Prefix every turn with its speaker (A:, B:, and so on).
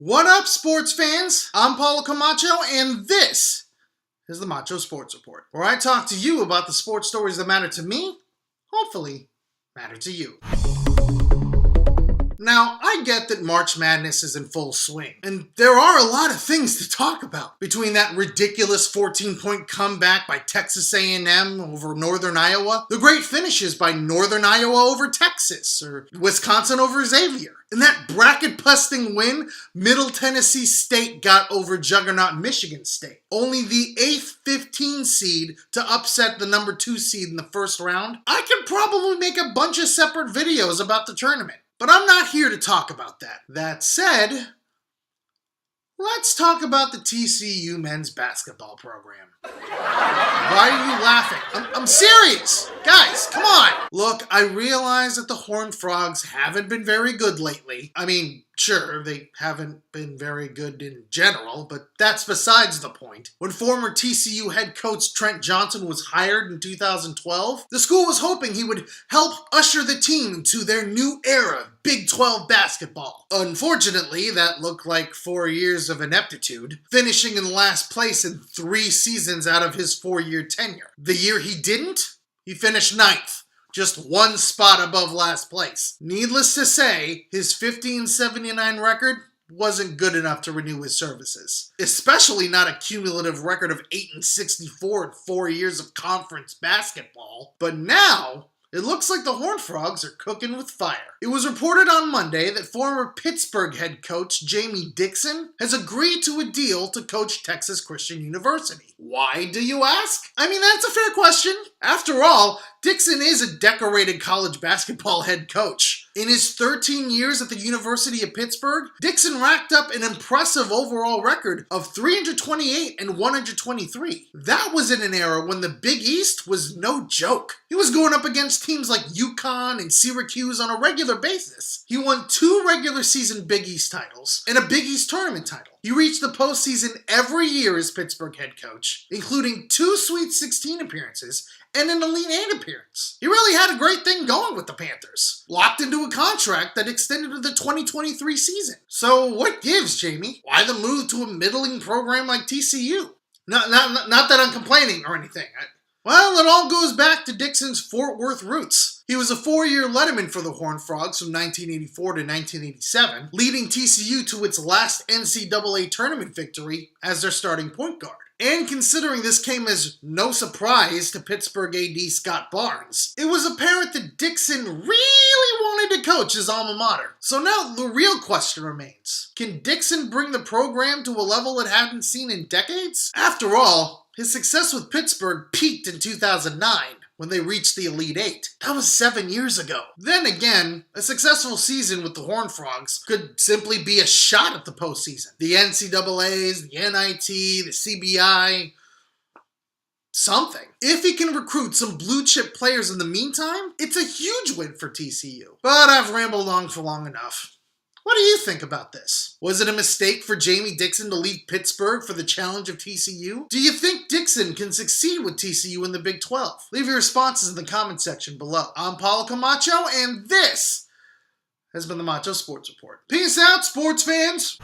A: What up, sports fans? I'm Paulo Camacho, and this is the Macho Sports Report, where I talk to you about the sports stories that matter to me, hopefully matter to you. Now, I get that March Madness is in full swing, and there are a lot of things to talk about. Between that ridiculous 14-point comeback by Texas A&M over Northern Iowa, the great finishes by Northern Iowa over Texas, or Wisconsin over Xavier, and that bracket-busting win Middle Tennessee State got over juggernaut Michigan State. Only the 8th 15 seed to upset the number 2 seed in the first round. I could probably make a bunch of separate videos about the tournament. But I'm not here to talk about that. That said, let's talk about the TCU men's basketball program. Why are you laughing? I'm serious. Guys, come on. Look, I realize that the Horned Frogs haven't been very good lately. I mean, sure, they haven't been very good in general, but that's besides the point. When former TCU head coach Trent Johnson was hired in 2012, the school was hoping he would help usher the team into their new era of Big 12 basketball. Unfortunately, that looked like 4 years of ineptitude, finishing in last place in 3 seasons out of his 4-year tenure. The year he didn't, he finished 9th. Just 1 spot above last place. Needless to say, his 15-79 record wasn't good enough to renew his services. Especially not a cumulative record of 8-64 in 4 years of conference basketball. But now, it looks like the Horned Frogs are cooking with fire. It was reported on Monday that former Pittsburgh head coach Jamie Dixon has agreed to a deal to coach Texas Christian University. Why, do you ask? I mean, that's a fair question. After all, Dixon is a decorated college basketball head coach. In his 13 years at the University of Pittsburgh, Dixon racked up an impressive overall record of 328 and 123. That was in an era when the Big East was no joke. He was going up against teams like UConn and Syracuse on a regular basis. He won 2 regular season Big East titles and a Big East tournament title. He reached the postseason every year as Pittsburgh head coach, including 2 Sweet 16 appearances and an Elite 8 appearance. He really had a great thing going with the Panthers. Locked into a contract that extended to the 2023 season. So what gives, Jamie? Why the move to a middling program like TCU? Not that I'm complaining or anything. Well, it all goes back to Dixon's Fort Worth roots. He was a 4-year letterman for the Horned Frogs from 1984 to 1987, leading TCU to its last NCAA tournament victory as their starting point guard. And considering this came as no surprise to Pittsburgh AD Scott Barnes, it was apparent that Dixon really wanted to coach his alma mater. So now the real question remains, can Dixon bring the program to a level it hadn't seen in decades? After all, his success with Pittsburgh peaked in 2009. When they reached the Elite 8. That was 7 years ago. Then again, a successful season with the Horned Frogs could simply be a shot at the postseason. The NCAAs, the NIT, the CBI, something. If he can recruit some blue chip players in the meantime, it's a huge win for TCU. But I've rambled on for long enough. What do you think about this? Was it a mistake for Jamie Dixon to leave Pittsburgh for the challenge of TCU? Do you think Dixon can succeed with TCU in the Big 12? Leave your responses in the comment section below. I'm Paulo Camacho, and this has been the Macho Sports Report. Peace out, sports fans!